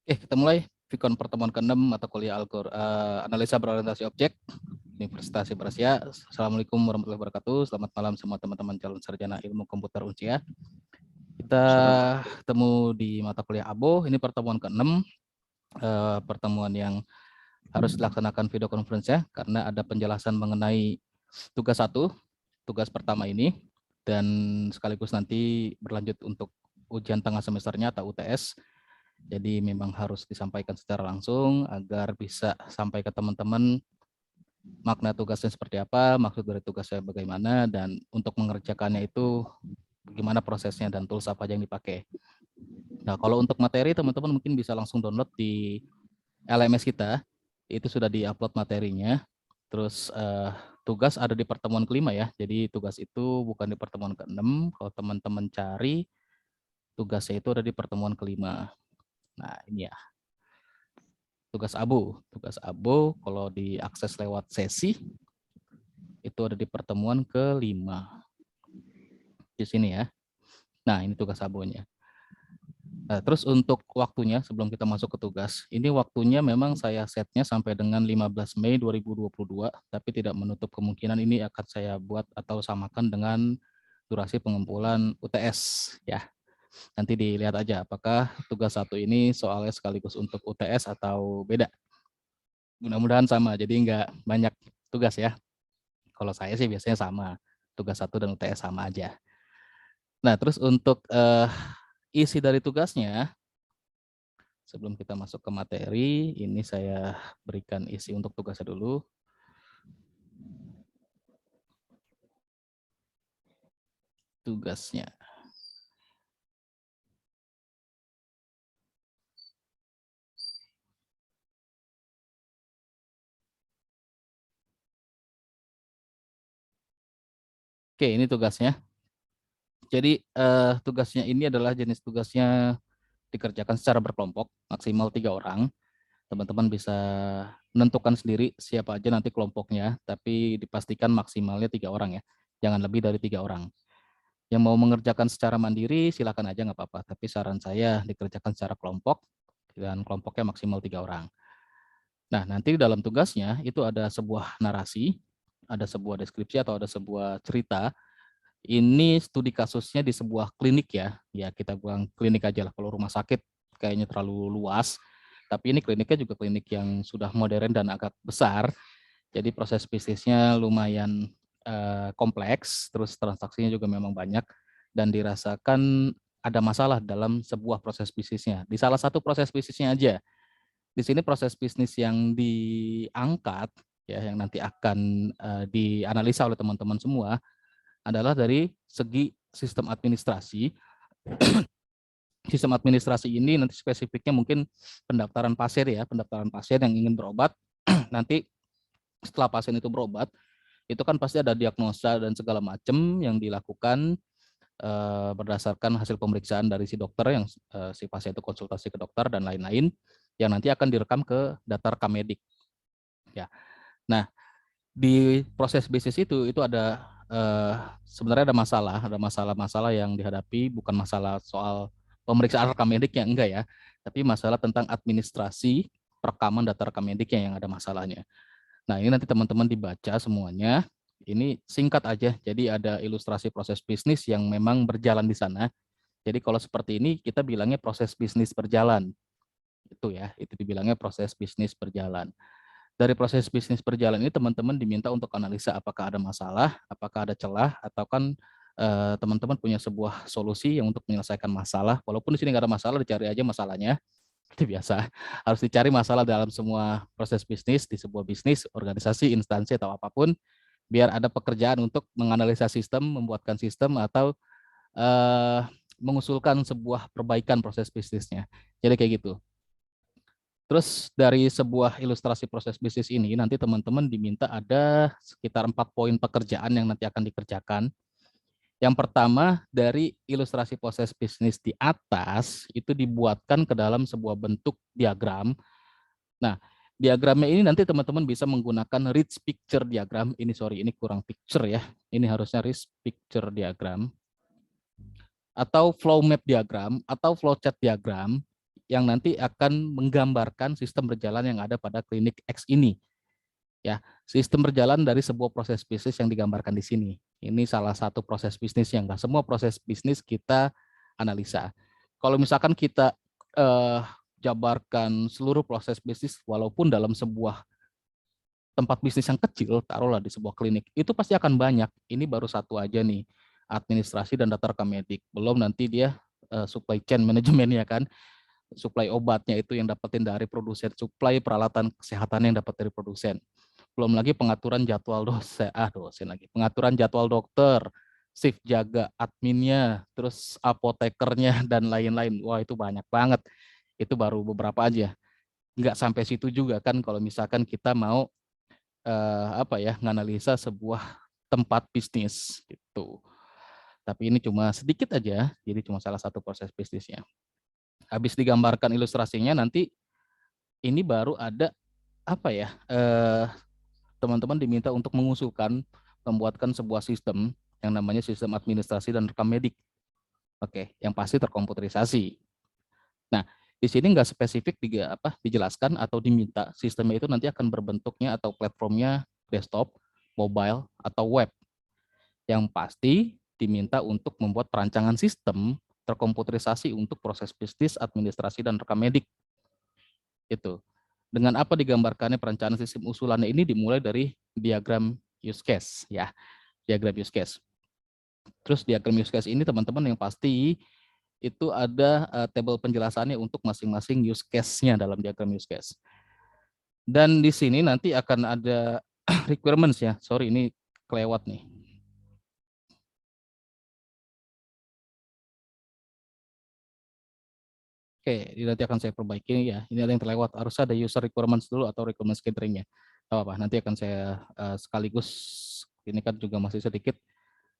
Kita mulai Vicon pertemuan ke-6 mata kuliah analisa berorientasi objek Universitas Berasia. Assalamualaikum warahmatullahi wabarakatuh. Selamat malam semua teman-teman calon sarjana ilmu komputer Uncia. Kita ketemu di mata kuliah ABO. Ini pertemuan ke-6, pertemuan yang harus dilaksanakan video conference ya, karena ada penjelasan mengenai tugas 1, tugas pertama ini, dan sekaligus nanti berlanjut untuk ujian tengah semesternya atau UTS. Jadi memang harus disampaikan secara langsung agar bisa sampai ke teman-teman makna tugasnya seperti apa, maksud dari tugasnya bagaimana, dan untuk mengerjakannya itu bagaimana prosesnya dan tools apa aja yang dipakai. Nah, kalau untuk materi teman-teman mungkin bisa langsung download di LMS kita, itu sudah di-upload materinya. Terus tugas ada di pertemuan ke-5 ya, jadi tugas itu bukan di pertemuan ke-6, kalau teman-teman cari tugasnya itu ada di pertemuan ke-5. Nah, ini ya. Tugas ABO kalau diakses lewat sesi itu ada di pertemuan ke-5 di sini ya. Nah, ini tugas ABO-nya. Nah, terus untuk waktunya sebelum kita masuk ke tugas, ini waktunya memang saya setnya sampai dengan 15 Mei 2022, tapi tidak menutup kemungkinan ini akan saya buat atau samakan dengan durasi pengumpulan UTS ya. Nanti dilihat aja apakah tugas 1 ini soalnya sekaligus untuk UTS atau beda. Mudah-mudahan sama, jadi nggak banyak tugas ya. Kalau saya sih biasanya sama, tugas 1 dan UTS sama aja. Nah, terus untuk isi dari tugasnya, sebelum kita masuk ke materi, ini saya berikan isi untuk tugasnya dulu. Tugasnya. Oke, ini tugasnya. Jadi tugasnya ini adalah jenis tugasnya dikerjakan secara berkelompok, maksimal 3 orang. Teman-teman bisa menentukan sendiri siapa aja nanti kelompoknya, tapi dipastikan maksimalnya 3 orang ya. Jangan lebih dari 3 orang. Yang mau mengerjakan secara mandiri silakan aja nggak apa-apa, tapi saran saya dikerjakan secara kelompok dan kelompoknya maksimal 3 orang. Nah, nanti di dalam tugasnya itu ada sebuah narasi, ada sebuah deskripsi atau ada sebuah cerita. Ini studi kasusnya di sebuah klinik ya. Ya, kita bilang klinik aja lah, kalau rumah sakit kayaknya terlalu luas. Tapi ini kliniknya juga klinik yang sudah modern dan agak besar. Jadi proses bisnisnya lumayan kompleks, terus transaksinya juga memang banyak, dan dirasakan ada masalah dalam sebuah proses bisnisnya. Di salah satu proses bisnisnya aja. Di sini proses bisnis yang diangkat, ya, yang nanti akan dianalisa oleh teman-teman semua, adalah dari segi sistem administrasi. Sistem administrasi ini nanti spesifiknya mungkin pendaftaran pasien ya, pendaftaran pasien yang ingin berobat. Nanti setelah pasien itu berobat, itu kan pasti ada diagnosa dan segala macam yang dilakukan berdasarkan hasil pemeriksaan dari si dokter yang si pasien itu konsultasi ke dokter dan lain-lain, yang nanti akan direkam ke data rekam medik. Ya. Nah, di proses bisnis itu ada sebenarnya ada masalah-masalah yang dihadapi, bukan masalah soal pemeriksaan rekam mediknya enggak ya, tapi masalah tentang administrasi perekaman data rekam mediknya yang ada masalahnya. Nah, ini nanti teman-teman dibaca semuanya. Ini singkat aja, jadi ada ilustrasi proses bisnis yang memang berjalan di sana. Jadi kalau seperti ini kita bilangnya proses bisnis berjalan. Itu ya, itu dibilangnya proses bisnis berjalan. Dari proses bisnis berjalan ini teman-teman diminta untuk analisa apakah ada masalah, apakah ada celah, atau kan teman-teman punya sebuah solusi yang untuk menyelesaikan masalah. Walaupun di sini nggak ada masalah, dicari aja masalahnya. Itu biasa. Harus dicari masalah dalam semua proses bisnis, di sebuah bisnis, organisasi, instansi, atau apapun, biar ada pekerjaan untuk menganalisa sistem, membuatkan sistem, atau mengusulkan sebuah perbaikan proses bisnisnya. Jadi kayak gitu. Terus dari sebuah ilustrasi proses bisnis ini, nanti teman-teman diminta ada sekitar 4 poin pekerjaan yang nanti akan dikerjakan. Yang pertama, dari ilustrasi proses bisnis di atas, itu dibuatkan ke dalam sebuah bentuk diagram. Nah, diagramnya ini nanti teman-teman bisa menggunakan rich picture diagram. Ini kurang picture ya. Ini harusnya rich picture diagram. Atau flow map diagram, atau flow chart diagram. yang nanti akan menggambarkan sistem berjalan yang ada pada klinik X ini. Ya, sistem berjalan dari sebuah proses bisnis yang digambarkan di sini. Ini salah satu proses bisnis yang nggak semua proses bisnis kita analisa. Kalau misalkan kita jabarkan seluruh proses bisnis, walaupun dalam sebuah tempat bisnis yang kecil, taruhlah di sebuah klinik, itu pasti akan banyak. Ini baru satu aja nih, administrasi dan data rekam medik. Belum nanti dia supply chain manajemennya kan, supply obatnya itu yang dapetin dari produsen, supply peralatan kesehatan yang dapat dari produsen. Belum lagi pengaturan jadwal dosen lagi, pengaturan jadwal dokter, shift jaga, adminnya, terus apotekernya dan lain-lain. Wah itu banyak banget. Itu baru beberapa aja. Nggak sampai situ juga kan kalau misalkan kita mau nganalisa sebuah tempat bisnis gitu. Tapi ini cuma sedikit aja, jadi cuma salah satu proses bisnisnya. Habis digambarkan ilustrasinya, nanti ini baru ada teman-teman diminta untuk mengusulkan, membuatkan sebuah sistem yang namanya sistem administrasi dan rekam medik. Oke, yang pasti terkomputerisasi. Nah, di sini nggak spesifik dijelaskan atau diminta sistemnya itu nanti akan berbentuknya atau platformnya desktop, mobile, atau web. Yang pasti diminta untuk membuat perancangan sistem terkomputerisasi untuk proses bisnis, administrasi, dan rekam medik. Itu. Dengan apa digambarkannya perencanaan sistem usulannya ini dimulai dari diagram use case ya, diagram use case. Terus diagram use case ini teman-teman yang pasti itu ada tabel penjelasannya untuk masing-masing use case-nya dalam diagram use case. Dan di sini nanti akan ada requirements ya. Sorry ini kelewat nih. Oke, ini nanti akan saya perbaiki ya. Ini ada yang terlewat. Harus ada user requirements dulu atau requirements gathering-nya. Apa-apa, nanti akan saya sekaligus, ini kan juga masih sedikit,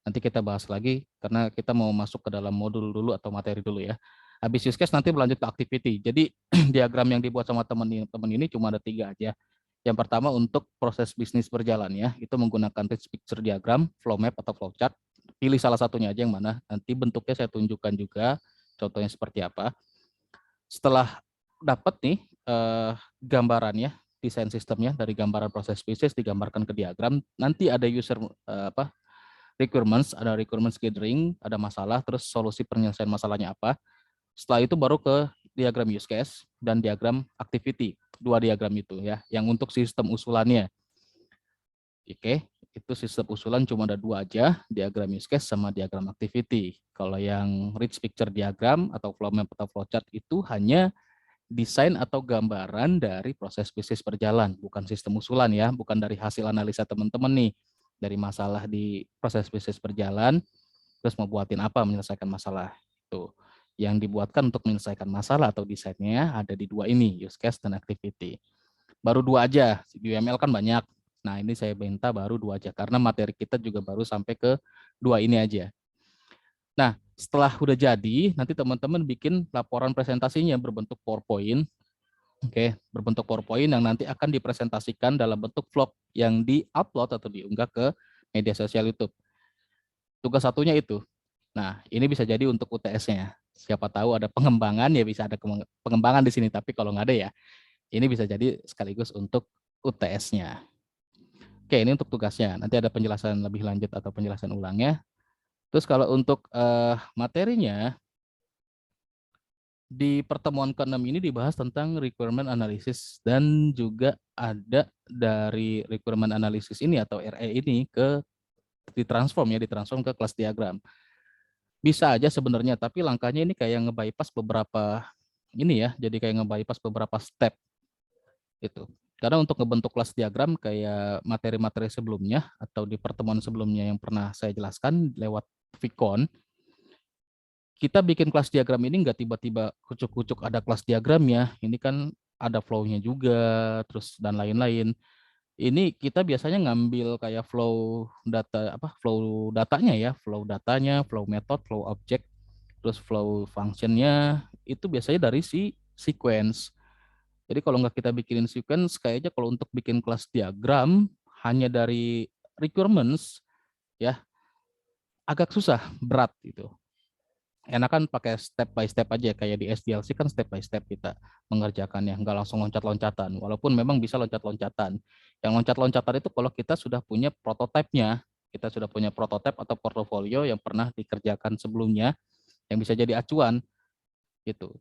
nanti kita bahas lagi karena kita mau masuk ke dalam modul dulu atau materi dulu ya. Habis use case nanti berlanjut ke activity. Jadi diagram yang dibuat sama teman-teman ini cuma ada 3 aja. Yang pertama untuk proses bisnis berjalan ya, itu menggunakan rich picture diagram, flow map atau flow chart. Pilih salah satunya aja yang mana, nanti bentuknya saya tunjukkan juga, contohnya seperti apa. Setelah dapat nih gambarannya, desain sistemnya dari gambaran proses bisnis digambarkan ke diagram, nanti ada user requirements, ada requirements gathering, ada masalah, terus solusi penyelesaian masalahnya apa. Setelah itu baru ke diagram use case dan diagram activity, 2 diagram itu ya, yang untuk sistem usulannya. Oke, itu sistem usulan cuma ada 2 aja, diagram use case sama diagram activity. Kalau yang rich picture diagram atau flow map atau flow chart itu hanya desain atau gambaran dari proses bisnis berjalan, bukan sistem usulan ya, bukan dari hasil analisa teman-teman nih, dari masalah di proses bisnis berjalan, terus mau buatin apa menyelesaikan masalah itu. Yang dibuatkan untuk menyelesaikan masalah atau desainnya ada di 2 ini, use case dan activity. Baru 2 aja, di UML kan banyak. Nah ini saya minta baru 2 aja, karena materi kita juga baru sampai ke 2 ini aja. Nah, setelah udah jadi, nanti teman-teman bikin laporan presentasinya berbentuk PowerPoint. Oke, berbentuk PowerPoint yang nanti akan dipresentasikan dalam bentuk vlog yang di-upload atau diunggah ke media sosial YouTube. Tugas satunya itu. Nah, ini bisa jadi untuk UTS-nya. Siapa tahu ada pengembangan, ya bisa ada pengembangan di sini, tapi kalau nggak ada ya, ini bisa jadi sekaligus untuk UTS-nya. Oke, ini untuk tugasnya. Nanti ada penjelasan lebih lanjut atau penjelasan ulangnya. Terus kalau untuk materinya, di pertemuan ke-6 ini dibahas tentang requirement analysis dan juga ada dari requirement analysis ini atau RE ini ditransform ke kelas diagram. Bisa aja sebenarnya, tapi langkahnya ini kayak nge-bypass beberapa ini ya, jadi kayak nge-bypass beberapa step itu. Karena untuk ngebentuk kelas diagram kayak materi-materi sebelumnya atau di pertemuan sebelumnya yang pernah saya jelaskan lewat Vicon, kita bikin kelas diagram ini nggak tiba-tiba kucuk-kucuk ada kelas diagramnya. Ini kan ada flow-nya juga, terus dan lain-lain. Ini kita biasanya ngambil kayak flow datanya ya, flow method, flow object, terus flow function-nya itu biasanya dari si sequence. Jadi kalau nggak kita bikinin sequence, kayaknya kalau untuk bikin kelas diagram hanya dari requirements ya agak susah, berat gitu. enakan pakai step by step aja, kayak di SDLC kan step by step kita mengerjakannya, nggak langsung loncat-loncatan. Walaupun memang bisa loncat-loncatan. Yang loncat-loncatan itu kalau kita sudah punya prototipenya, kita sudah punya prototip atau portofolio yang pernah dikerjakan sebelumnya, yang bisa jadi acuan gitu.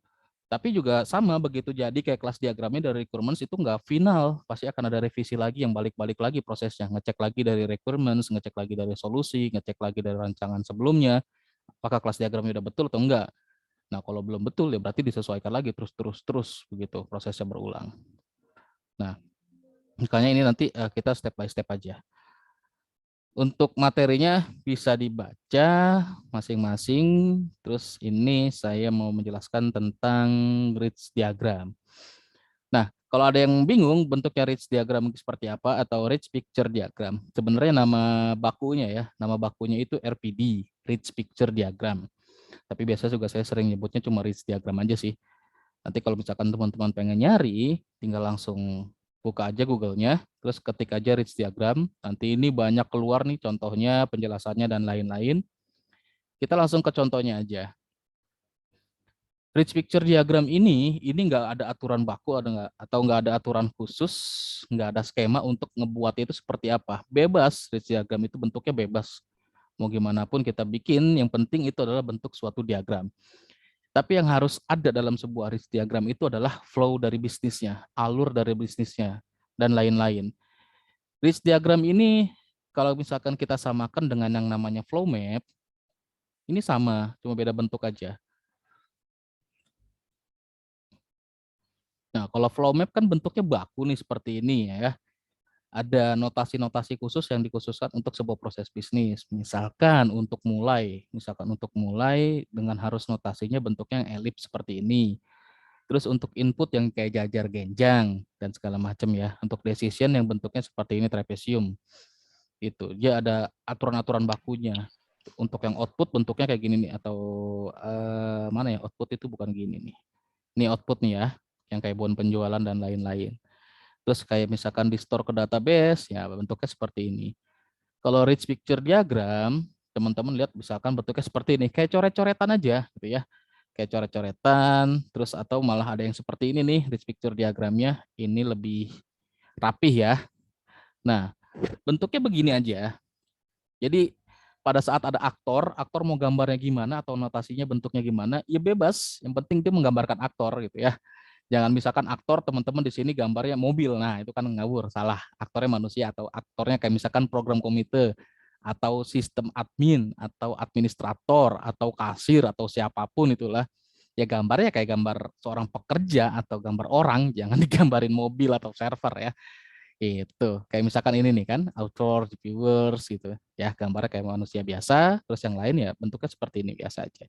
Tapi juga sama, begitu jadi kayak kelas diagramnya dari requirements itu nggak final, pasti akan ada revisi lagi yang balik-balik lagi prosesnya, ngecek lagi dari requirements, ngecek lagi dari solusi, ngecek lagi dari rancangan sebelumnya, apakah kelas diagramnya udah betul atau enggak. Nah, kalau belum betul ya berarti disesuaikan lagi terus begitu prosesnya berulang. Nah, makanya ini nanti kita step by step aja. Untuk materinya bisa dibaca masing-masing. Terus ini saya mau menjelaskan tentang Ridge diagram. Nah, kalau ada yang bingung bentuknya Ridge diagram seperti apa atau Ridge Picture Diagram, sebenarnya nama bakunya ya, nama bakunya itu RPD, Ridge Picture Diagram. Tapi biasa juga saya sering nyebutnya cuma Ridge Diagram aja sih. Nanti kalau misalkan teman-teman pengen nyari, tinggal langsung buka aja Google-nya, terus ketik aja Ridge Diagram. Nanti ini banyak keluar nih contohnya, penjelasannya, dan lain-lain. Kita langsung ke contohnya aja. Rich Picture Diagram ini nggak ada aturan baku atau nggak ada aturan khusus, nggak ada skema untuk ngebuat itu seperti apa. Bebas, Rich Diagram itu bentuknya bebas. Mau gimana pun kita bikin, yang penting itu adalah bentuk suatu diagram. Tapi yang harus ada dalam sebuah Rich Diagram itu adalah flow dari bisnisnya, alur dari bisnisnya, dan lain-lain. Rich Diagram ini kalau misalkan kita samakan dengan yang namanya flow map, ini sama, cuma beda bentuk aja. Nah, kalau flow map kan bentuknya baku nih seperti ini ya. Ada notasi-notasi khusus yang dikhususkan untuk sebuah proses bisnis. Misalkan untuk mulai dengan harus notasinya bentuknya yang elips seperti ini. Terus untuk input yang kayak jajar genjang dan segala macam ya. Untuk decision yang bentuknya seperti ini trapesium. Itu dia ada aturan-aturan bakunya. Untuk yang output bentuknya kayak gini nih, atau mana ya, output itu bukan gini nih. Ini output nih ya, yang kayak bon penjualan dan lain-lain. Terus kayak misalkan di store ke database, ya bentuknya seperti ini. Kalau rich picture diagram, teman-teman lihat misalkan bentuknya seperti ini, kayak coret-coretan aja gitu ya. Kayak coret-coretan, terus atau malah ada yang seperti ini nih, rich picture diagramnya, ini lebih rapih ya. Nah, bentuknya begini aja. Jadi pada saat ada aktor mau gambarnya gimana atau notasinya bentuknya gimana, ya bebas. Yang penting dia menggambarkan aktor gitu ya. Jangan misalkan aktor teman-teman di sini gambarnya mobil, nah itu kan ngawur, salah. Aktornya manusia atau aktornya kayak misalkan program komite atau sistem admin atau administrator atau kasir atau siapapun itulah. Ya gambarnya kayak gambar seorang pekerja atau gambar orang, jangan digambarin mobil atau server ya. Itu kayak misalkan ini nih kan, outdoor, viewers gitu ya, gambarnya kayak manusia biasa, terus yang lain ya bentuknya seperti ini biasa aja.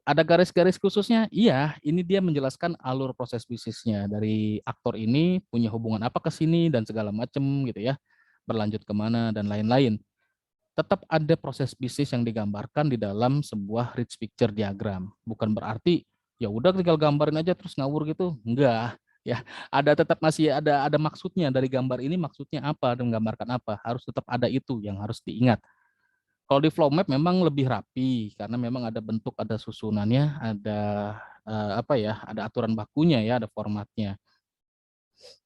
Ada garis-garis khususnya? Iya, ini dia menjelaskan alur proses bisnisnya. Dari aktor ini punya hubungan apa ke sini dan segala macam gitu ya. Berlanjut kemana dan lain-lain. Tetap ada proses bisnis yang digambarkan di dalam sebuah rich picture diagram. Bukan berarti ya udah tinggal gambarin aja terus ngawur gitu. Enggak. Ya, tetap masih ada maksudnya dari gambar ini, maksudnya apa dan menggambarkan apa. Harus tetap ada itu yang harus diingat. Kalau di flow map memang lebih rapi karena memang ada bentuk, ada susunannya, ada apa ya, ada aturan bakunya ya, ada formatnya.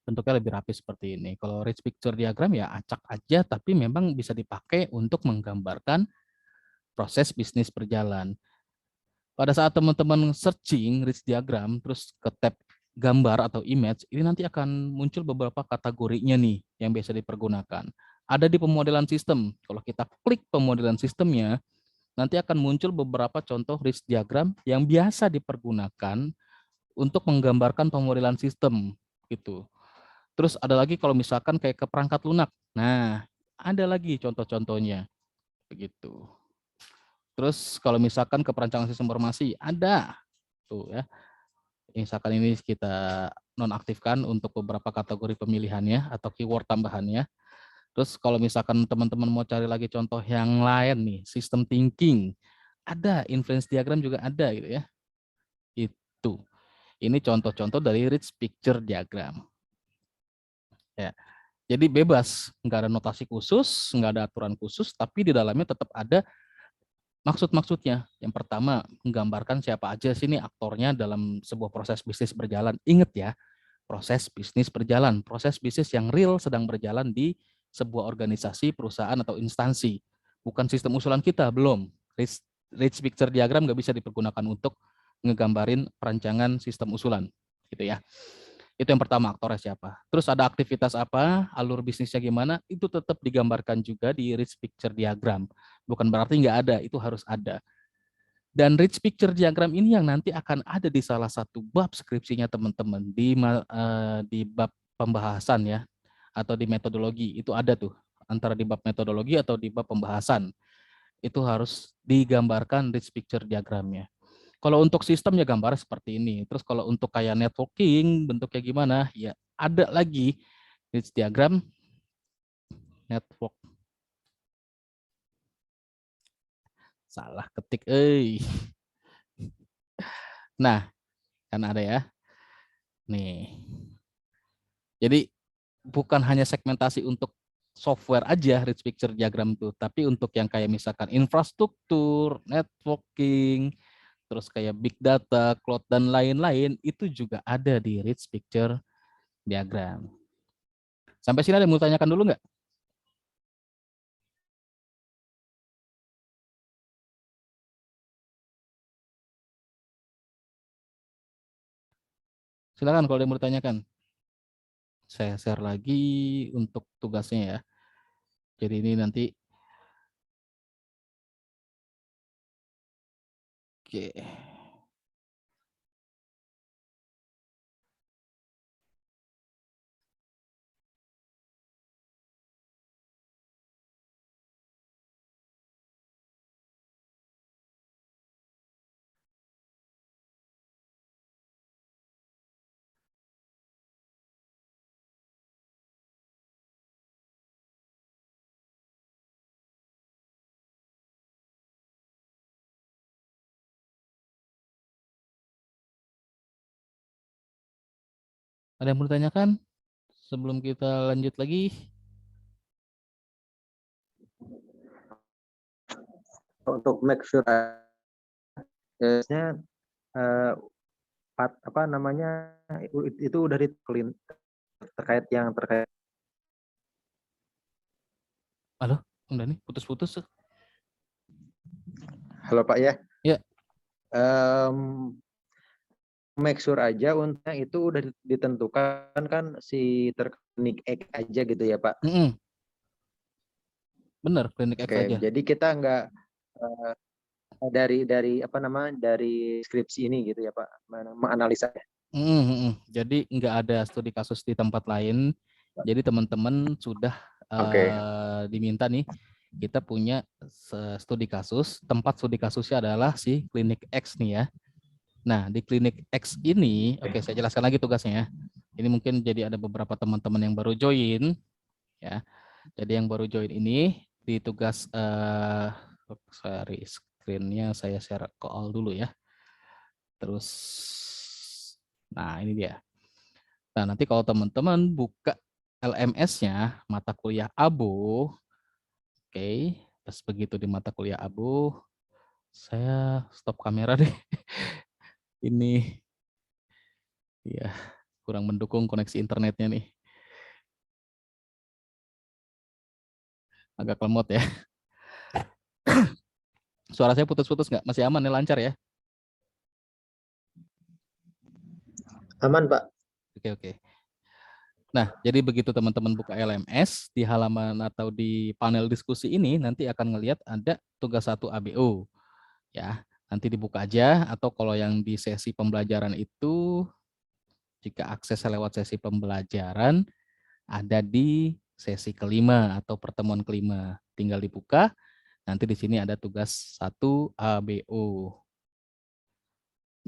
Bentuknya lebih rapi seperti ini. Kalau rich picture diagram ya acak aja, tapi memang bisa dipakai untuk menggambarkan proses bisnis berjalan. Pada saat teman-teman searching rich diagram, terus ke tab gambar atau image, ini nanti akan muncul beberapa kategorinya nih yang biasa dipergunakan. Ada di pemodelan sistem. Kalau kita klik pemodelan sistemnya, nanti akan muncul beberapa contoh rich diagram yang biasa dipergunakan untuk menggambarkan pemodelan sistem gitu. Terus ada lagi kalau misalkan kayak ke perangkat lunak. Nah, ada lagi contoh-contohnya begitu. Terus kalau misalkan ke perancangan sistem informasi ada tuh ya. Misalkan ini kita nonaktifkan untuk beberapa kategori pemilihannya atau keyword tambahannya. Terus kalau misalkan teman-teman mau cari lagi contoh yang lain nih, system thinking, ada, influence diagram juga ada gitu ya. Itu. Ini contoh-contoh dari rich picture diagram. Ya. Jadi bebas, nggak ada notasi khusus, nggak ada aturan khusus, tapi di dalamnya tetap ada Maksud-maksudnya, yang pertama, menggambarkan siapa aja sih ini aktornya dalam sebuah proses bisnis berjalan. Ingat ya, proses bisnis berjalan, proses bisnis yang real sedang berjalan di sebuah organisasi, perusahaan, atau instansi. Bukan sistem usulan kita, belum. Rich picture diagram nggak bisa dipergunakan untuk ngegambarin perancangan sistem usulan. Gitu ya. Itu yang pertama, aktornya siapa. Terus ada aktivitas apa, alur bisnisnya gimana, itu tetap digambarkan juga di rich picture diagram. Bukan berarti nggak ada, itu harus ada. Dan rich picture diagram ini yang nanti akan ada di salah satu bab skripsinya teman-teman di bab pembahasan ya atau di metodologi itu ada tuh antara di bab metodologi atau di bab pembahasan itu harus digambarkan rich picture diagramnya. Kalau untuk sistem ya gambar seperti ini. Terus kalau untuk kayak networking bentuknya gimana ya ada lagi rich diagram network. Salah ketik, Nah, kan ada ya. Nih. Jadi bukan hanya segmentasi untuk software aja rich picture diagram tuh, tapi untuk yang kayak misalkan infrastruktur, networking, terus kayak big data, cloud dan lain-lain itu juga ada di rich picture diagram. Sampai sini ada yang mau tanyakan dulu nggak? Silakan kalau ada yang mau ditanyakan. Saya share lagi untuk tugasnya ya. Jadi ini nanti, oke. Ada yang mau ditanyakan sebelum kita lanjut lagi? Untuk make sure nya apa namanya itu udah terkait Halo, Bang Dani, putus-putus. halo Pak ya. Ya. Make sure aja untuk itu udah ditentukan kan si terklinik X aja gitu ya Pak. Bener, klinik X Oke, aja. jadi kita nggak dari apa nama dari skripsi ini gitu ya Pak, menganalisa. Jadi nggak ada studi kasus di tempat lain. Jadi teman-teman sudah Oke. diminta nih, kita punya studi kasus. Tempat studi kasusnya adalah si klinik X nih ya. Nah di klinik X ini, oke saya jelaskan lagi tugasnya ya. Ini mungkin jadi ada beberapa teman-teman yang baru join ya. Jadi yang baru join ini di tugas sorry screen-nya saya share ke all dulu ya. Terus, nah ini dia. Nah, nanti kalau teman-teman buka LMS-nya, mata kuliah Abu, oke, terus begitu di mata kuliah Abu, saya stop kamera deh. Ini, ya, kurang mendukung koneksi internetnya nih. Agak lemot ya. Suara saya putus-putus nggak? Masih aman nih, lancar ya? Aman Pak. Oke, oke. Nah, jadi begitu teman-teman buka LMS, di halaman atau di panel diskusi ini, nanti akan ngelihat ada tugas 1 ABO. Ya, nanti dibuka aja, atau kalau yang di sesi pembelajaran itu, jika akses lewat sesi pembelajaran, ada di sesi kelima atau pertemuan kelima. Tinggal dibuka, nanti di sini ada tugas 1 ABO.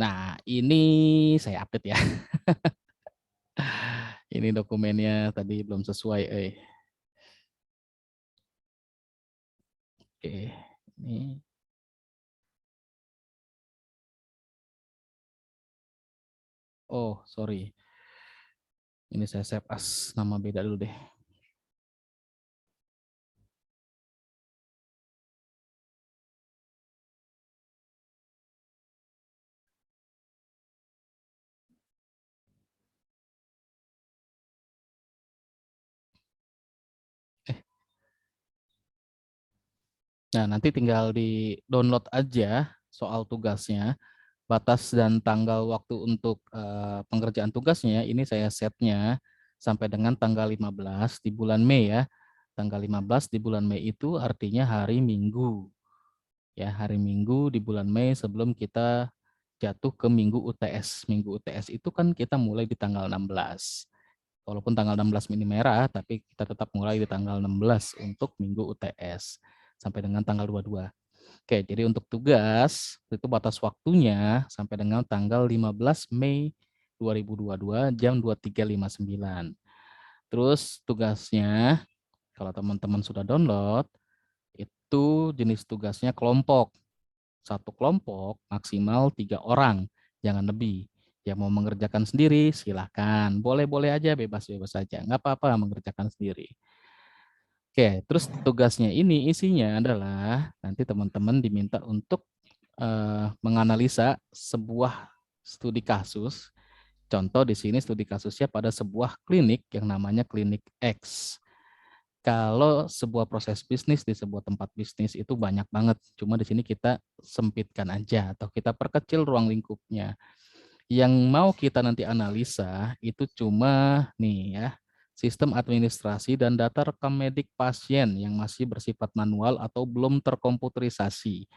Nah, ini saya update ya. Ini dokumennya tadi belum sesuai. Oke, ini. Oh, sorry. Ini saya save as nama beda dulu deh. Nah, nanti tinggal di-download aja soal tugasnya, batas dan tanggal waktu untuk pengerjaan tugasnya, ini saya setnya sampai dengan tanggal 15 di bulan Mei ya. Tanggal 15 di bulan Mei itu artinya hari Minggu. Ya, hari Minggu di bulan Mei sebelum kita jatuh ke Minggu UTS. Minggu UTS itu kan kita mulai di tanggal 16. Walaupun tanggal 16 ini merah, tapi kita tetap mulai di tanggal 16 untuk Minggu UTS sampai dengan tanggal 22. Oke, jadi untuk tugas itu batas waktunya sampai dengan tanggal 15 Mei 2022 jam 23.59. Terus tugasnya, kalau teman-teman sudah download, itu jenis tugasnya kelompok. Satu kelompok maksimal 3 orang, jangan lebih. Yang mau mengerjakan sendiri, silahkan. Boleh-boleh aja, bebas-bebas saja. Nggak apa-apa mengerjakan sendiri. Oke, terus tugasnya ini isinya adalah nanti teman-teman diminta untuk menganalisa sebuah studi kasus. Contoh di sini studi kasusnya pada sebuah klinik yang namanya klinik X. Kalau sebuah proses bisnis di sebuah tempat bisnis itu banyak banget, cuma di sini kita sempitkan aja atau kita perkecil ruang lingkupnya. Yang mau kita nanti analisa itu cuma nih ya, sistem administrasi dan data rekam medik pasien yang masih bersifat manual atau belum terkomputerisasi.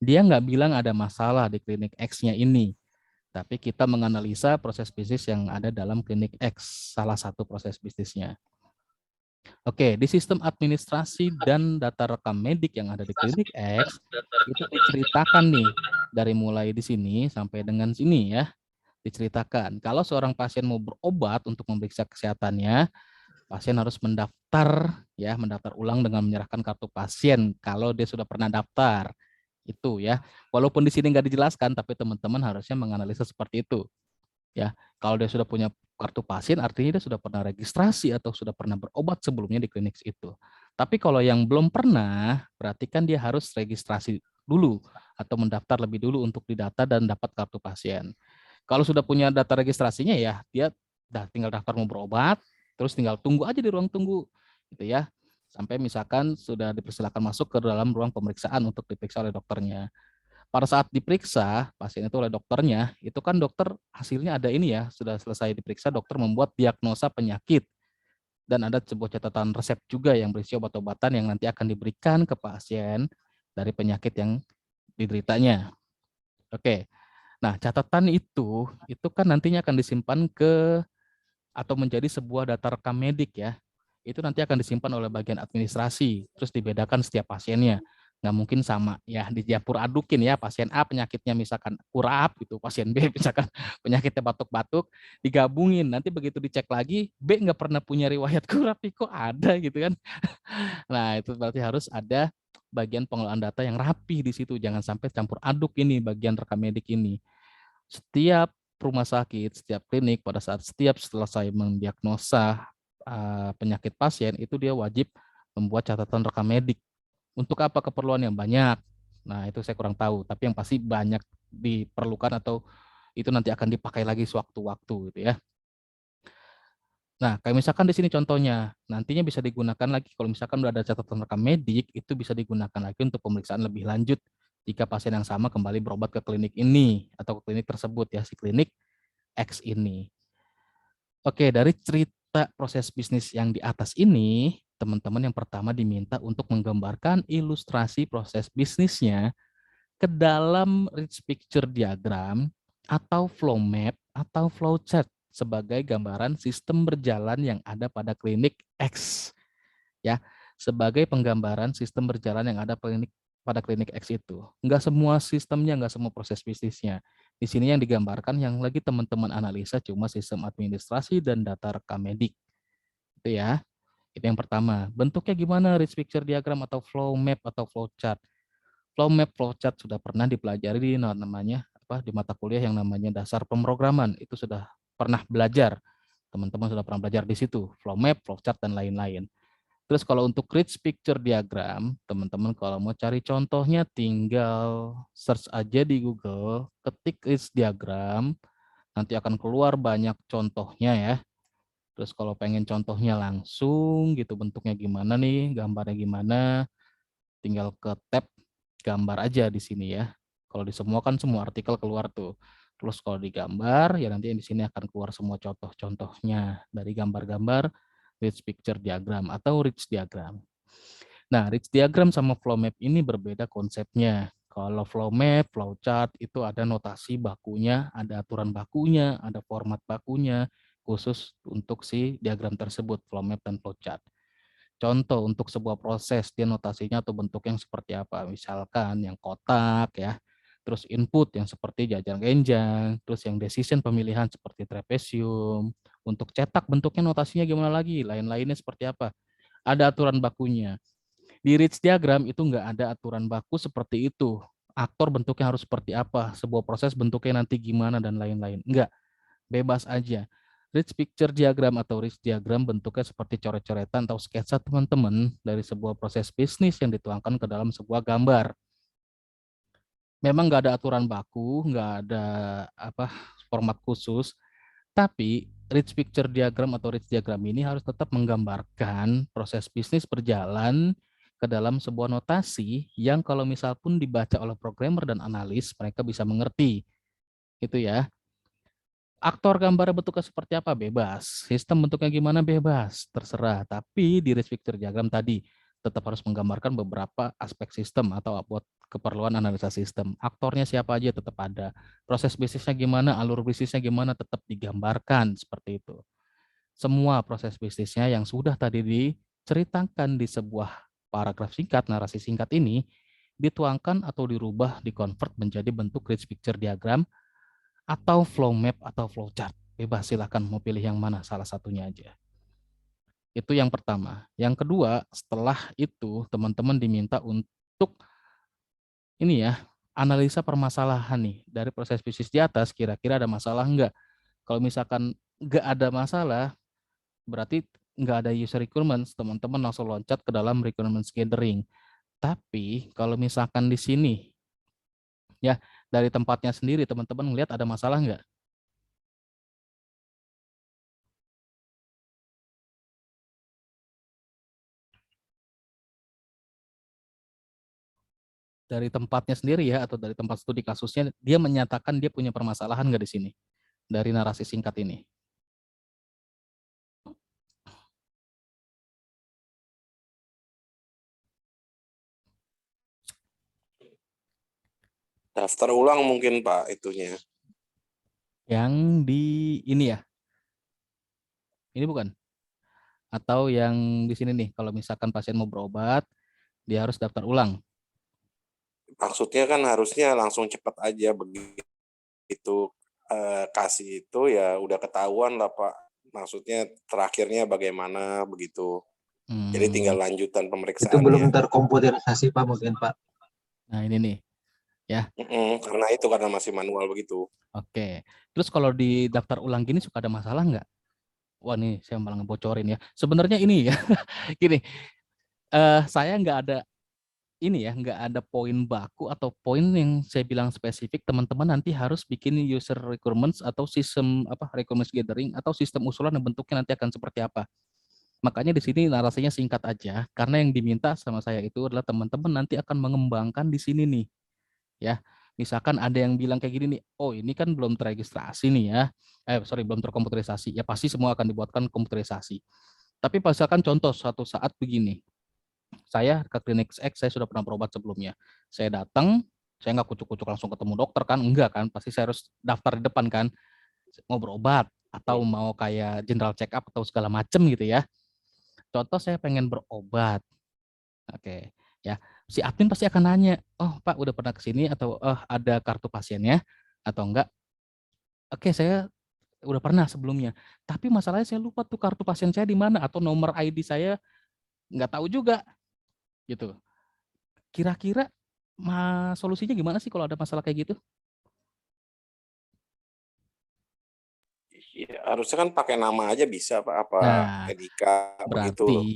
Dia nggak bilang ada masalah di klinik X-nya ini, tapi kita menganalisa proses bisnis yang ada dalam klinik X, salah satu proses bisnisnya. Oke, di sistem administrasi dan data rekam medik yang ada di klinik X, itu diceritakan nih, dari mulai di sini sampai dengan sini ya, diceritakan. Kalau seorang pasien mau berobat untuk memeriksa kesehatannya, pasien harus mendaftar ya, mendaftar ulang dengan menyerahkan kartu pasien kalau dia sudah pernah daftar. Itu ya. Walaupun di sini nggak dijelaskan, tapi teman-teman harusnya menganalisa seperti itu. Ya, kalau dia sudah punya kartu pasien, artinya dia sudah pernah registrasi atau sudah pernah berobat sebelumnya di klinik itu. Tapi kalau yang belum pernah, berarti kan dia harus registrasi dulu atau mendaftar lebih dulu untuk didata dan dapat kartu pasien. Kalau sudah punya data registrasinya ya, dia tinggal daftar mau berobat, terus tinggal tunggu aja di ruang tunggu, gitu ya. Sampai misalkan sudah dipersilakan masuk ke dalam ruang pemeriksaan untuk diperiksa oleh dokternya. Pada saat diperiksa pasien itu oleh dokternya, itu kan dokter hasilnya ada ini ya, sudah selesai diperiksa, dokter membuat diagnosa penyakit dan ada sebuah catatan resep juga yang berisi obat-obatan yang nanti akan diberikan ke pasien dari penyakit yang dideritanya. Oke. Nah, catatan itu kan nantinya akan disimpan ke atau menjadi sebuah data rekam medik ya. Itu nanti akan disimpan oleh bagian administrasi, terus dibedakan setiap pasiennya. Nggak mungkin sama ya, dicampur adukin ya, pasien A penyakitnya misalkan kurap gitu, pasien B misalkan penyakitnya batuk-batuk, digabungin. Nanti begitu dicek lagi, B nggak pernah punya riwayat kurap, kok ada gitu kan. Nah, itu berarti harus ada bagian pengelolaan data yang rapi di situ, jangan sampai campur aduk ini bagian rekam medik ini. Setiap rumah sakit, setiap klinik pada saat setiap selesai mendiagnosa penyakit pasien itu dia wajib membuat catatan rekam medik. Untuk apa keperluan yang banyak? Nah, itu saya kurang tahu, tapi yang pasti banyak diperlukan atau itu nanti akan dipakai lagi sewaktu-waktu gitu ya. Nah, kayak misalkan di sini contohnya, nantinya bisa digunakan lagi kalau misalkan udah ada catatan rekam medik, itu bisa digunakan lagi untuk pemeriksaan lebih lanjut jika pasien yang sama kembali berobat ke klinik ini atau ke klinik tersebut ya, si klinik X ini. Oke, dari cerita proses bisnis yang di atas ini, teman-teman yang pertama diminta untuk menggambarkan ilustrasi proses bisnisnya ke dalam rich picture diagram atau flow map atau flow chart sebagai gambaran sistem berjalan yang ada pada klinik X ya, sebagai penggambaran sistem berjalan yang ada pada klinik X itu. Enggak semua sistemnya, enggak semua proses bisnisnya. Di sini yang digambarkan yang lagi teman-teman analisa cuma sistem administrasi dan data rekam medik. Itu ya. Itu yang pertama. Bentuknya gimana rich picture diagram atau flow map atau flow chart? Flow map, flow chart sudah pernah dipelajari di namanya apa di mata kuliah yang namanya dasar pemrograman. Itu sudah pernah belajar. Teman-teman sudah pernah belajar di situ. Flow map, flow chart dan lain-lain. Terus kalau untuk rich picture diagram, teman-teman kalau mau cari contohnya tinggal search aja di Google, ketik rich diagram, nanti akan keluar banyak contohnya ya. Terus kalau pengen contohnya langsung gitu bentuknya gimana nih, gambarnya gimana, tinggal ke tab gambar aja di sini ya. Kalau di semua kan semua artikel keluar tuh. Terus kalau di gambar ya nanti di sini akan keluar semua contoh-contohnya dari gambar-gambar rich picture diagram atau rich diagram. Nah, rich diagram sama flow map ini berbeda konsepnya. Kalau flow map, flow chart itu ada notasi bakunya, ada aturan bakunya, ada format bakunya khusus untuk si diagram tersebut, flow map dan flow chart. Contoh untuk sebuah proses, dia notasinya atau bentuknya yang seperti apa. Misalkan yang kotak ya, terus input yang seperti jajar genjang, terus yang decision pemilihan seperti trapesium. Untuk cetak bentuknya notasinya gimana lagi, lain-lainnya seperti apa. Ada aturan bakunya. Di rich diagram itu nggak ada aturan baku seperti itu. Aktor bentuknya harus seperti apa, sebuah proses bentuknya nanti gimana, dan lain-lain. Enggak, bebas aja. Rich picture diagram atau rich diagram bentuknya seperti coret-coretan atau sketsa teman-teman dari sebuah proses bisnis yang dituangkan ke dalam sebuah gambar. Memang nggak ada aturan baku, nggak ada format khusus, tapi rich picture diagram atau rich diagram ini harus tetap menggambarkan proses bisnis berjalan ke dalam sebuah notasi yang kalau misal pun dibaca oleh programmer dan analis, mereka bisa mengerti. Itu ya. Aktor gambar bentuknya seperti apa? Bebas. Sistem bentuknya gimana? Bebas. Terserah. Tapi di rich picture diagram tadi tetap harus menggambarkan beberapa aspek sistem atau buat keperluan analisa sistem. Aktornya siapa aja tetap ada. Proses bisnisnya gimana, alur bisnisnya gimana tetap digambarkan seperti itu. Semua proses bisnisnya yang sudah tadi diceritakan di sebuah paragraf singkat, narasi singkat ini dituangkan atau dirubah, dikonvert menjadi bentuk rich picture diagram atau flow map atau flow chart. Bebas, silahkan mau pilih yang mana, salah satunya aja. Itu yang pertama. Yang kedua, setelah itu teman-teman diminta untuk ini ya, analisa permasalahan nih dari proses bisnis di atas, kira-kira ada masalah enggak? Kalau misalkan enggak ada masalah, berarti nggak ada user requirements, teman-teman langsung loncat ke dalam requirements gathering. Tapi kalau misalkan di sini, ya dari tempatnya sendiri, teman-teman melihat ada masalah nggak? Dari tempatnya sendiri ya, atau dari tempat studi kasusnya, dia menyatakan dia punya permasalahan nggak di sini? Dari narasi singkat ini. Daftar ulang mungkin Pak itunya. Yang di ini ya, ini bukan? Atau yang di sini nih, kalau misalkan pasien mau berobat, dia harus daftar ulang. Maksudnya kan harusnya langsung cepat aja begitu kasih itu ya udah ketahuan lah Pak. Maksudnya terakhirnya bagaimana begitu. Jadi tinggal lanjutan pemeriksaannya. Itu belum terkomputerisasi Pak mungkin Pak. Nah ini nih, ya. Karena masih manual begitu. Oke. Terus kalau di daftar ulang gini suka ada masalah nggak? Wah nih saya malah ngebocorin ya. Sebenarnya ini ya, gini, saya nggak ada ini ya, nggak ada poin baku atau poin yang saya bilang spesifik. Teman-teman nanti harus bikin user requirements atau sistem requirements gathering atau sistem usulan yang bentuknya nanti akan seperti apa. Makanya di sini narasinya singkat aja, karena yang diminta sama saya itu adalah teman-teman nanti akan mengembangkan di sini nih, ya. Misalkan ada yang bilang kayak gini nih, oh ini kan belum terregistrasi nih ya, belum terkomputerisasi, ya pasti semua akan dibuatkan komputerisasi. Tapi misalkan contoh suatu saat begini, saya ke klinik X, saya sudah pernah berobat sebelumnya, saya datang, saya nggak kucuk-kucuk langsung ketemu dokter kan, enggak kan, pasti saya harus daftar di depan kan, mau berobat atau mau kayak general check up atau segala macem gitu ya. Contoh saya pengen berobat, oke, ya si admin pasti akan nanya, oh Pak udah pernah ke sini atau ada kartu pasiennya atau enggak? Oke, saya udah pernah sebelumnya, tapi masalahnya saya lupa tuh kartu pasien saya di mana atau nomor ID saya nggak tahu juga gitu. Kira-kira solusinya gimana sih kalau ada masalah kayak gitu? Ya, harusnya kan pakai nama aja bisa Pak, apa Nah, Edika begitu. berarti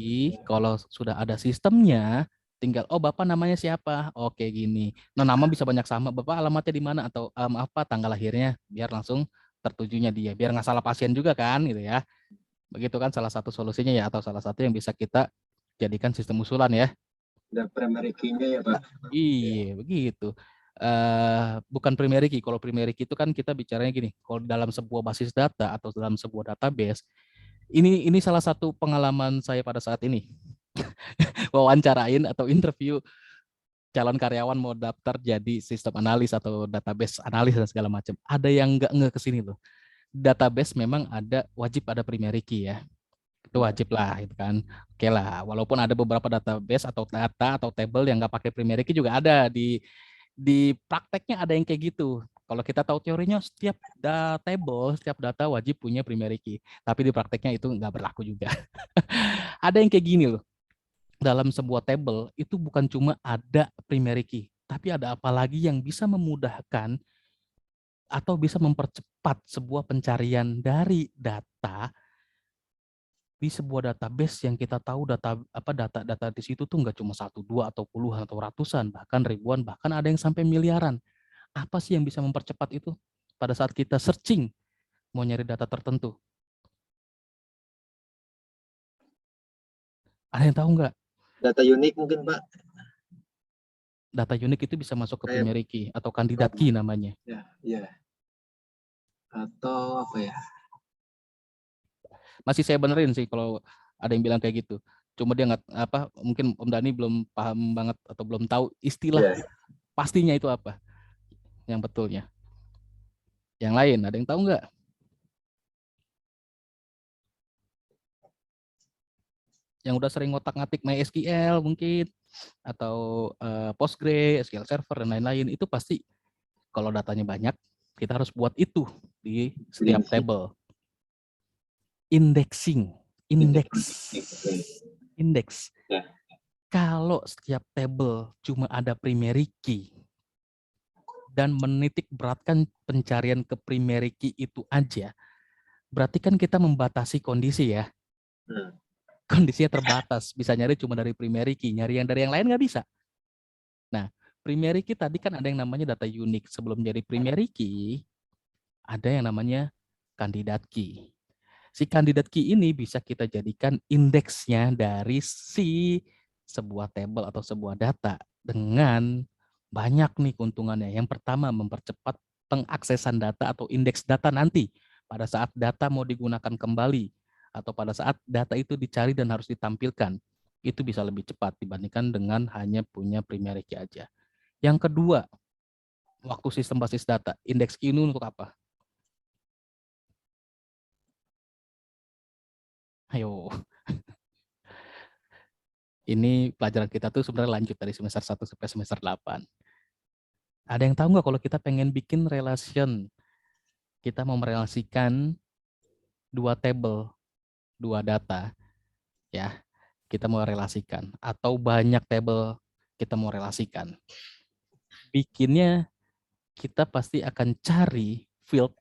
kalau sudah ada sistemnya, tinggal oh Bapak namanya siapa? Oke gini. Nah, nama bisa banyak sama. Bapak alamatnya di mana atau apa tanggal lahirnya biar langsung tertujunya dia, biar nggak salah pasien juga kan gitu ya. Begitu kan salah satu solusinya ya, atau salah satu yang bisa kita jadikan sistem usulan ya. Ada primary key-nya ya Pak? Iya, begitu. Bukan primary key. Kalau primary key itu kan kita bicaranya gini, kalau dalam sebuah basis data atau dalam sebuah database, ini salah satu pengalaman saya pada saat ini. Wawancarain atau interview calon karyawan mau daftar jadi sistem analis atau database analis dan segala macam. Ada yang nggak ke sini loh. Database memang ada wajib ada primary key ya. Itu wajib lah itu kan. Oke lah, walaupun ada beberapa database atau data atau table yang nggak pakai primary key juga ada di prakteknya ada yang kayak gitu. Kalau kita tahu teorinya setiap table, setiap data wajib punya primary key, tapi di prakteknya itu nggak berlaku juga. Ada yang kayak gini loh. Dalam sebuah table itu bukan cuma ada primary key, tapi ada apa lagi yang bisa memudahkan atau bisa mempercepat sebuah pencarian dari data di sebuah database yang kita tahu data di situ tuh nggak cuma 1, 2 atau puluhan atau ratusan, bahkan ribuan, bahkan ada yang sampai miliaran. Apa sih yang bisa mempercepat itu pada saat kita searching mau nyari data tertentu? Ada yang tahu nggak? Data unik mungkin Pak? Data unik itu bisa masuk ke Kayak primary key atau kandidat key namanya. ya. Atau apa ya? Masih saya benerin sih kalau ada yang bilang kayak gitu. Cuma dia nggak mungkin Om Dani belum paham banget atau belum tahu istilah pastinya itu apa yang betulnya. Yang lain ada yang tahu nggak? Yang udah sering ngotak-ngatik MySQL mungkin atau Postgre, SQL Server dan lain-lain, itu pasti kalau datanya banyak kita harus buat itu di setiap table. Indexing, indeks. Kalau setiap table cuma ada primary key dan menitik beratkan pencarian ke primary key itu aja, berarti kan kita membatasi kondisi ya. Kondisinya terbatas, bisa nyari cuma dari primary key, nyari yang dari yang lain nggak bisa. Nah, primary key tadi kan ada yang namanya data unik. Sebelum jadi primary key, ada yang namanya kandidat key. Si kandidat key ini bisa kita jadikan indeksnya dari si sebuah table atau sebuah data dengan banyak nih keuntungannya. Yang pertama, mempercepat pengaksesan data atau indeks data nanti pada saat data mau digunakan kembali atau pada saat data itu dicari dan harus ditampilkan. Itu bisa lebih cepat dibandingkan dengan hanya punya primary key aja. Yang kedua, waktu sistem basis data, indeks key ini untuk apa? Ayo. Ini pelajaran kita tuh sebenarnya lanjut dari semester 1 sampai semester 8. Ada yang tahu nggak kalau kita pengen bikin relation, kita mau merelasikan dua table, dua data, ya, kita mau relasikan, atau banyak table kita mau relasikan. Bikinnya kita pasti akan cari field,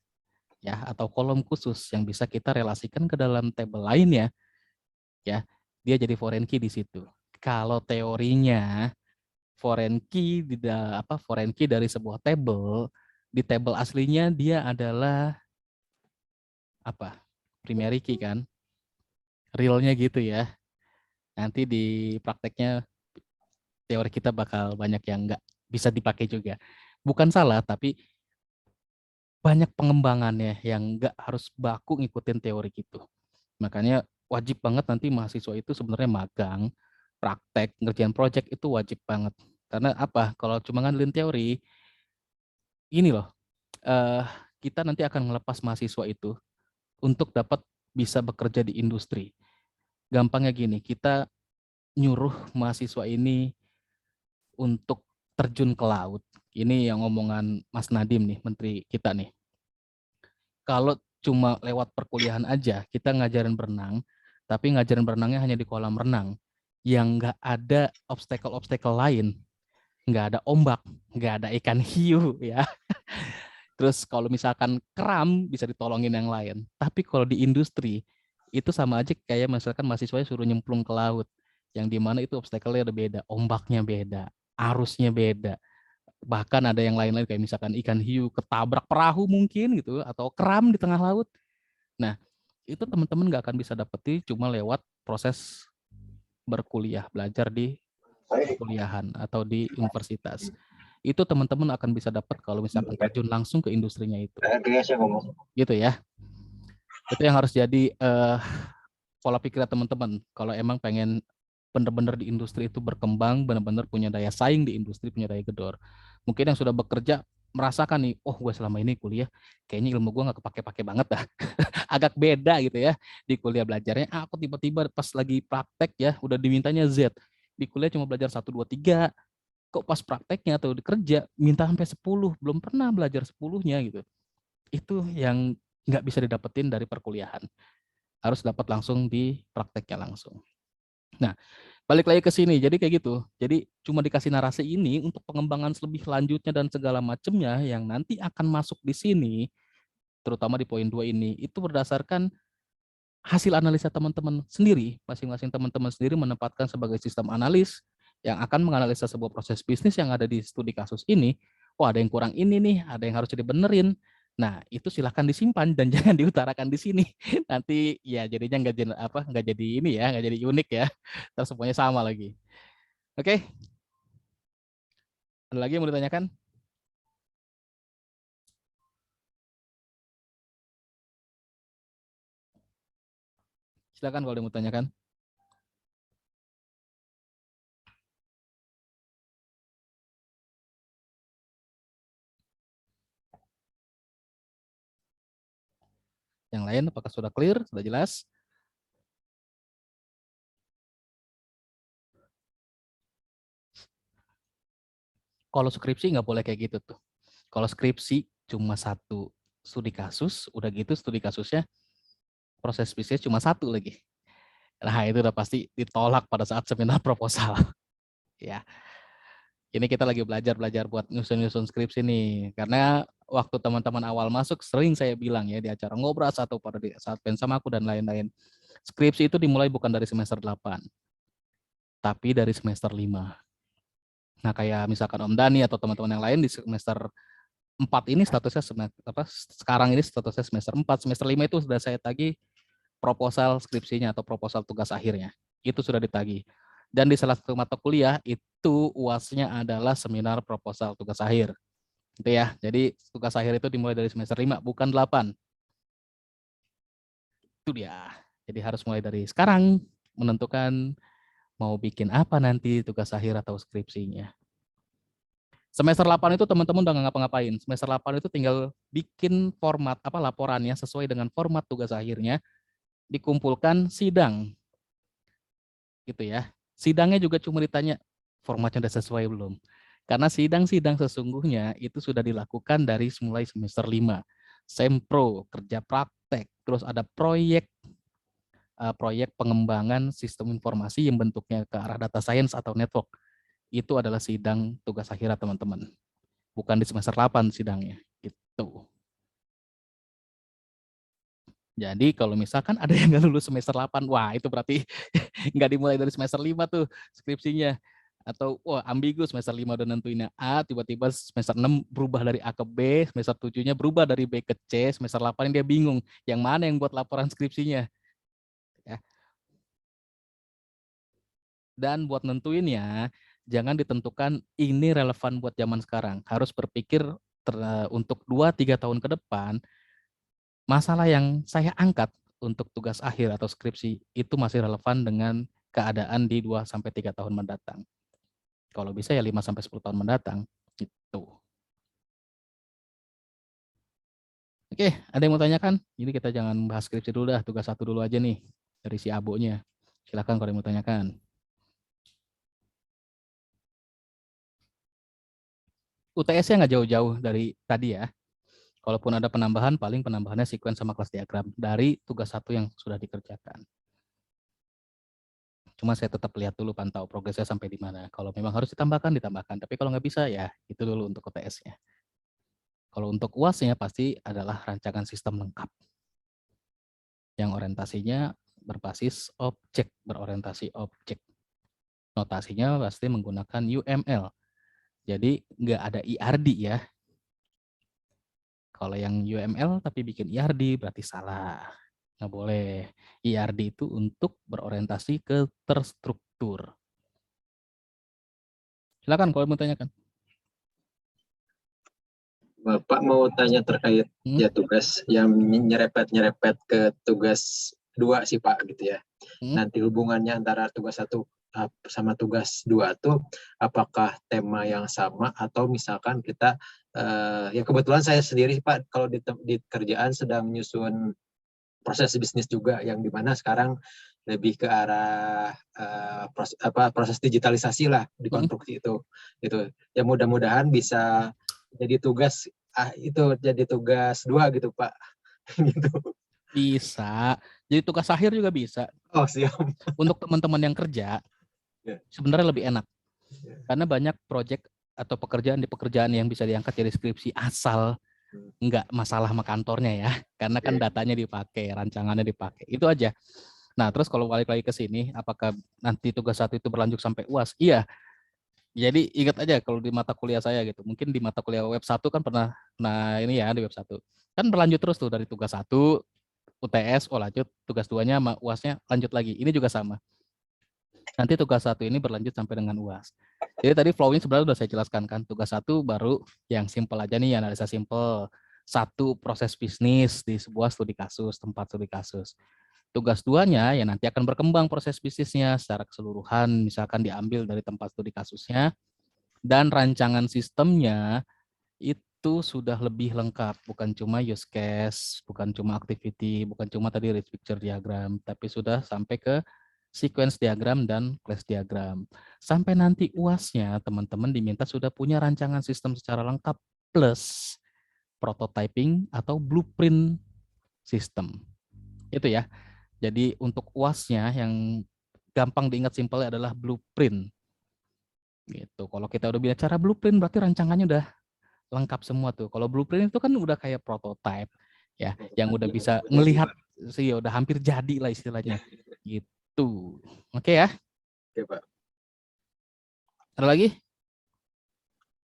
ya, atau kolom khusus yang bisa kita relasikan ke dalam table lainnya, ya, dia jadi foreign key di situ. Kalau teorinya foreign key foreign key dari sebuah table, di table aslinya dia adalah apa? Primary key kan? Realnya gitu ya. Nanti di prakteknya teori kita bakal banyak yang nggak bisa dipakai juga. Bukan salah, tapi banyak pengembangannya yang nggak harus baku ngikutin teori gitu. Makanya wajib banget nanti mahasiswa itu sebenarnya magang, praktek, ngerjain project itu wajib banget. Karena apa? Kalau cuma ngandelin teori, ini loh, kita nanti akan melepas mahasiswa itu untuk dapat bisa bekerja di industri. Gampangnya gini, kita nyuruh mahasiswa ini untuk terjun ke laut. Ini yang ngomongan Mas Nadiem nih, menteri kita nih. Kalau cuma lewat perkuliahan aja, kita ngajarin berenang, tapi ngajarin berenangnya hanya di kolam renang, yang nggak ada obstacle-obstacle lain, nggak ada ombak, nggak ada ikan hiu, ya. Terus kalau misalkan kram bisa ditolongin yang lain. Tapi kalau di industri itu sama aja kayak misalkan mahasiswanya suruh nyemplung ke laut. Yang dimana itu obstacle-nya ada beda, ombaknya beda, arusnya beda. Bahkan ada yang lain-lain kayak misalkan ikan hiu ketabrak perahu mungkin gitu atau kram di tengah laut. Nah, itu teman-teman nggak akan bisa dapeti cuma lewat proses berkuliah, belajar di kuliahan atau di universitas. Itu teman-teman akan bisa dapat kalau misalkan terjun langsung ke industrinya itu. Gitu ya. Itu yang harus jadi pola pikir teman-teman. Kalau emang pengen benar-benar di industri itu berkembang, benar-benar punya daya saing di industri, punya daya gedor. Mungkin yang sudah bekerja merasakan nih, oh gue selama ini kuliah, kayaknya ilmu gue nggak kepake-pake banget dah. Agak beda gitu ya di kuliah belajarnya. Aku tiba-tiba pas lagi praktek ya, udah dimintanya Z. Di kuliah cuma belajar 1, 2, 3. Kok pas prakteknya atau di kerja minta sampai 10, belum pernah belajar 10-nya gitu. Itu yang nggak bisa didapetin dari perkuliahan. Harus dapat langsung di prakteknya langsung. Nah, balik lagi ke sini. Jadi kayak gitu. Jadi cuma dikasih narasi ini untuk pengembangan lebih lanjutnya dan segala macamnya yang nanti akan masuk di sini, terutama di poin 2 ini, itu berdasarkan hasil analisa teman-teman sendiri. Masing-masing teman-teman sendiri menempatkan sebagai sistem analis yang akan menganalisa sebuah proses bisnis yang ada di studi kasus ini. Oh, ada yang kurang ini nih, ada yang harus dibenerin. Nah, itu silahkan disimpan dan jangan diutarakan di sini. Nanti ya jadinya nggak jadi ini ya, nggak jadi unik ya. Terus semuanya sama lagi. Oke, ada lagi yang mau ditanyakan? Silakan kalau ada yang mau tanyakan. Yang lain apakah sudah clear, sudah jelas? Kalau skripsi nggak boleh kayak gitu tuh. Kalau skripsi cuma satu studi kasus, udah gitu studi kasusnya proses bisnis cuma satu lagi. Nah, itu udah pasti ditolak pada saat seminar proposal. Ya, ini kita lagi belajar buat nyusun-nyusun skripsi nih. Karena waktu teman-teman awal masuk sering saya bilang ya di acara ngobras atau pada di saat sama aku dan lain-lain. Skripsi itu dimulai bukan dari semester 8, tapi dari semester 5. Nah, kayak misalkan Om Dani atau teman-teman yang lain di semester 4 ini statusnya sekarang ini statusnya semester 4, semester 5 itu sudah saya tagih proposal skripsinya atau proposal tugas akhirnya. Itu sudah ditagih. Dan di salah satu mata kuliah itu UAS-nya adalah seminar proposal tugas akhir. Gitu ya. Jadi tugas akhir itu dimulai dari semester 5 bukan 8. Itu dia. Jadi harus mulai dari sekarang menentukan mau bikin apa nanti tugas akhir atau skripsinya. Semester 8 itu teman-teman udah nggak ngapa-ngapain. Semester 8 itu tinggal bikin format laporannya sesuai dengan format tugas akhirnya, dikumpulkan sidang. Gitu ya. Sidangnya juga cuma ditanya formatnya udah sesuai belum. Karena sidang-sidang sesungguhnya itu sudah dilakukan dari mulai semester 5. Sempro, kerja praktek, terus ada proyek pengembangan sistem informasi yang bentuknya ke arah data science atau network. Itu adalah sidang tugas akhir teman-teman. Bukan di semester 8 sidangnya. Gitu. Jadi kalau misalkan ada yang nggak lulus semester 8, wah itu berarti nggak dimulai dari semester 5 tuh skripsinya. Atau wah ambigu semester 5 udah nentuinnya A, tiba-tiba semester 6 berubah dari A ke B, semester 7-nya berubah dari B ke C, semester 8 dia bingung yang mana yang buat laporan skripsinya. Ya. Dan buat nentuinnya, jangan ditentukan ini relevan buat zaman sekarang. Harus berpikir untuk 2-3 tahun ke depan, masalah yang saya angkat untuk tugas akhir atau skripsi itu masih relevan dengan keadaan di 2-3 tahun mendatang. Kalau bisa ya 5-10 tahun mendatang. Gitu. Oke, ada yang mau tanyakan? Jadi kita jangan bahas skripsi dulu dah, tugas 1 dulu aja nih dari si Abonya. Silakan kalau yang mau tanyakan. UTS-nya nggak jauh-jauh dari tadi ya. Kalaupun ada penambahan, paling penambahannya sequence sama kelas diagram dari tugas 1 yang sudah dikerjakan. Cuma saya tetap lihat dulu pantau progresnya sampai di mana. Kalau memang harus ditambahkan, ditambahkan. Tapi kalau nggak bisa, ya itu dulu untuk UTS-nya. Kalau untuk UAS-nya pasti adalah rancangan sistem lengkap. Yang orientasinya berbasis objek, berorientasi objek. Notasinya pasti menggunakan UML. Jadi nggak ada IRD ya. Kalau yang UML tapi bikin IRD berarti salah. Nggak boleh. IRD itu untuk berorientasi ke terstruktur. Silakan kalau mau tanyakan. Bapak mau tanya terkait ya tugas yang nyerepet ke tugas 2 sih Pak gitu ya. Nanti hubungannya antara tugas 1 sama tugas 2 tuh apakah tema yang sama atau misalkan kita ya kebetulan saya sendiri Pak kalau di kerjaan sedang menyusun proses bisnis juga yang dimana sekarang lebih ke arah proses digitalisasi lah di konstruksi itu ya mudah-mudahan bisa jadi tugas itu jadi tugas 2 gitu Pak gitu. Bisa jadi tugas akhir juga bisa. Oh siap. Untuk teman-teman yang kerja sebenarnya lebih enak karena banyak proyek atau pekerjaan yang bisa diangkat jadi skripsi asal nggak masalah sama kantornya ya, karena kan datanya dipakai, rancangannya dipakai, itu aja. Nah terus kalau balik lagi ke sini, apakah nanti tugas 1 itu berlanjut sampai UAS? Iya. Jadi ingat aja kalau di mata kuliah saya gitu, mungkin di mata kuliah web 1 kan pernah, nah ini ya di web 1 kan berlanjut terus tuh dari tugas 1 UTS, lanjut tugas 2-nya sama UAS-nya lanjut lagi. Ini juga sama. Nanti tugas 1 ini berlanjut sampai dengan UAS. Jadi tadi flow-nya sebenarnya udah saya jelaskan kan. Tugas 1 baru yang simple aja nih, analisa simple. 1 proses bisnis di sebuah studi kasus, tempat studi kasus. Tugas 2-nya ya nanti akan berkembang proses bisnisnya secara keseluruhan, misalkan diambil dari tempat studi kasusnya. Dan rancangan sistemnya itu sudah lebih lengkap, bukan cuma use case, bukan cuma activity, bukan cuma tadi rich picture diagram, tapi sudah sampai ke sequence diagram dan class diagram. Sampai nanti UAS-nya teman-teman diminta sudah punya rancangan sistem secara lengkap plus prototyping atau blueprint sistem. Itu ya. Jadi untuk UAS-nya yang gampang diingat simpelnya adalah blueprint. Gitu. Kalau kita udah bicara blueprint berarti rancangannya udah lengkap semua tuh. Kalau blueprint itu kan udah kayak prototype ya, yang udah bisa melihat sih udah hampir jadi lah istilahnya. Gitu. Oke ya. Oke Pak. Ada lagi?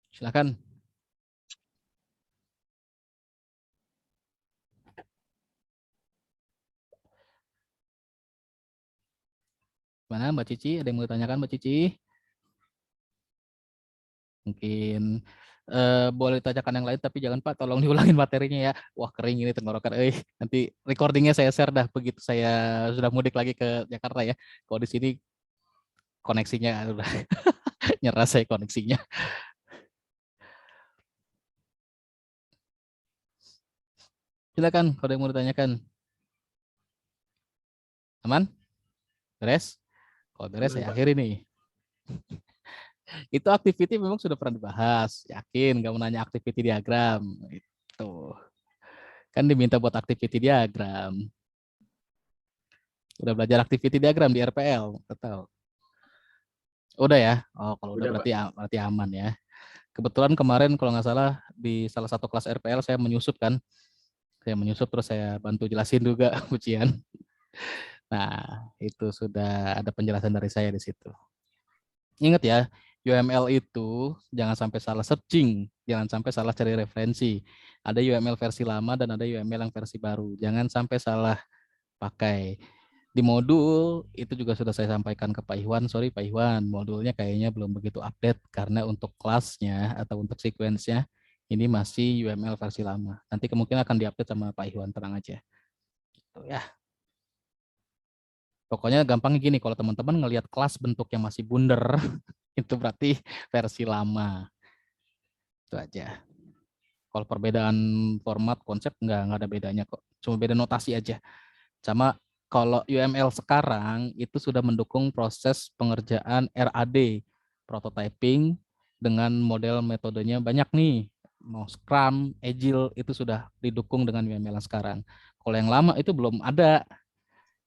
Silakan. Mana Mbak Cici? Ada yang mau ditanyakan Mbak Cici? Mungkin boleh tanyakan yang lain, tapi jangan Pak, tolong diulangin materinya ya. Wah kering ini tenggorokan. Nanti recordingnya saya share dah begitu saya sudah mudik lagi ke Jakarta ya. Kalau di sini koneksinya udah nyerah saya koneksinya. Silakan kalau ada yang mau ditanyakan. Aman? Beres? Kalau beres saya akhiri nih. Itu activity memang sudah pernah dibahas. Yakin nggak mau nanya activity diagram. Itu. Kan diminta buat activity diagram. Udah belajar activity diagram di RPL, tahu? Udah ya? Oh, kalau udah berarti aman ya. Kebetulan kemarin kalau nggak salah di salah satu kelas RPL saya menyusup kan. Saya menyusup terus saya bantu jelasin juga ujian. Nah, itu sudah ada penjelasan dari saya di situ. Ingat ya, UML itu jangan sampai salah searching, jangan sampai salah cari referensi. Ada UML versi lama dan ada UML yang versi baru. Jangan sampai salah pakai. Di modul itu juga sudah saya sampaikan ke Pak Iwan. Sorry Pak Iwan, modulnya kayaknya belum begitu update karena untuk kelasnya atau untuk sequence-nya ini masih UML versi lama. Nanti kemungkinan akan diupdate sama Pak Iwan, tenang aja. Gitu ya. Pokoknya gampangnya gini, kalau teman-teman ngelihat kelas bentuknya masih bundar, itu berarti versi lama. Itu aja. Kalau perbedaan format, konsep nggak ada bedanya kok. Cuma beda notasi aja. Sama kalau UML sekarang itu sudah mendukung proses pengerjaan RAD, prototyping dengan model metodenya banyak nih. Mau Scrum, Agile itu sudah didukung dengan UML sekarang. Kalau yang lama itu belum ada.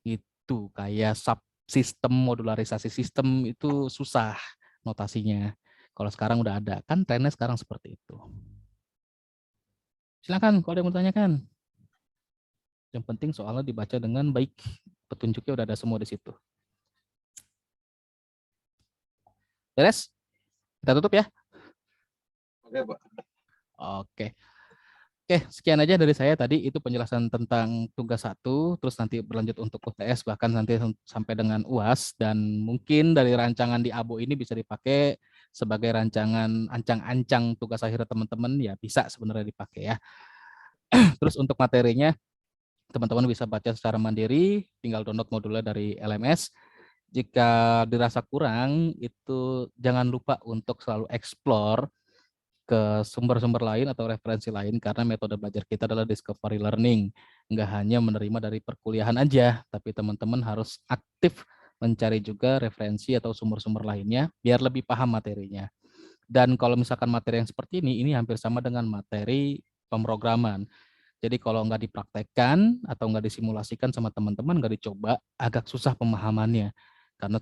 Itu kayak subsistem, modularisasi sistem itu susah notasinya. Kalau sekarang udah ada, kan trennya sekarang seperti itu. Silakan kalau ada yang mau tanyakan. Yang penting soalnya dibaca dengan baik, petunjuknya udah ada semua di situ. Beres? Kita tutup ya? Oke Pak. Oke. Oke, sekian aja dari saya tadi. Itu penjelasan tentang tugas 1, terus nanti berlanjut untuk UTS, bahkan nanti sampai dengan UAS, dan mungkin dari rancangan di ABO ini bisa dipakai sebagai rancangan ancang-ancang tugas akhir teman-teman, ya bisa sebenarnya dipakai ya. Terus untuk materinya, teman-teman bisa baca secara mandiri, tinggal download modulnya dari LMS. Jika dirasa kurang, itu jangan lupa untuk selalu explore ke sumber-sumber lain atau referensi lain, karena metode belajar kita adalah discovery learning. Nggak hanya menerima dari perkuliahan aja, tapi teman-teman harus aktif mencari juga referensi atau sumber-sumber lainnya, biar lebih paham materinya. Dan kalau misalkan materi yang seperti ini hampir sama dengan materi pemrograman. Jadi kalau nggak dipraktekkan atau nggak disimulasikan sama teman-teman, nggak dicoba, agak susah pemahamannya. Karena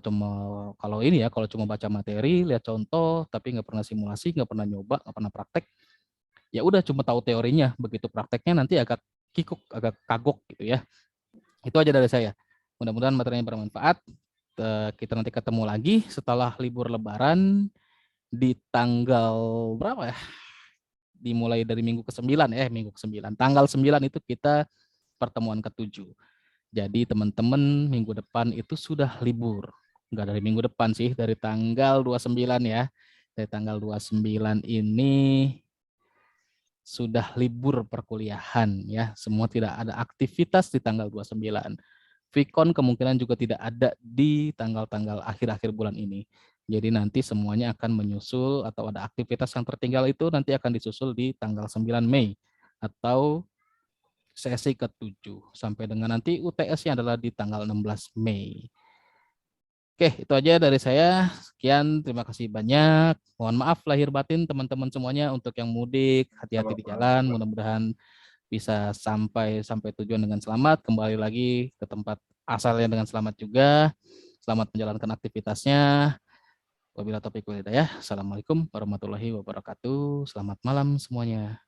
kalau cuma baca materi, lihat contoh, tapi nggak pernah simulasi, nggak pernah nyoba, nggak pernah praktek, ya udah cuma tahu teorinya. Begitu prakteknya nanti agak kikuk, agak kagok gitu ya. Itu aja dari saya. Mudah-mudahan materinya bermanfaat. Kita nanti ketemu lagi setelah libur Lebaran di tanggal berapa ya? Dimulai dari minggu ke-9 minggu ke-9. Tanggal 9 itu kita pertemuan ke-7. Jadi teman-teman minggu depan itu sudah libur. Enggak dari minggu depan sih, dari tanggal 29 ya. Dari tanggal 29 ini sudah libur perkuliahan ya. Semua tidak ada aktivitas di tanggal 29. Vkon kemungkinan juga tidak ada di tanggal-tanggal akhir-akhir bulan ini. Jadi nanti semuanya akan menyusul atau ada aktivitas yang tertinggal itu nanti akan disusul di tanggal 9 Mei atau sesi ke-7 sampai dengan nanti UTS-nya adalah di tanggal 16 Mei. Oke, itu aja dari saya. Sekian, terima kasih banyak. Mohon maaf lahir batin teman-teman semuanya untuk yang mudik, hati-hati di jalan. Mudah-mudahan bisa sampai tujuan dengan selamat, kembali lagi ke tempat asalnya dengan selamat juga. Selamat menjalankan aktivitasnya. Wabillahi taufiq wal hidayah. Assalamualaikum warahmatullahi wabarakatuh. Selamat malam semuanya.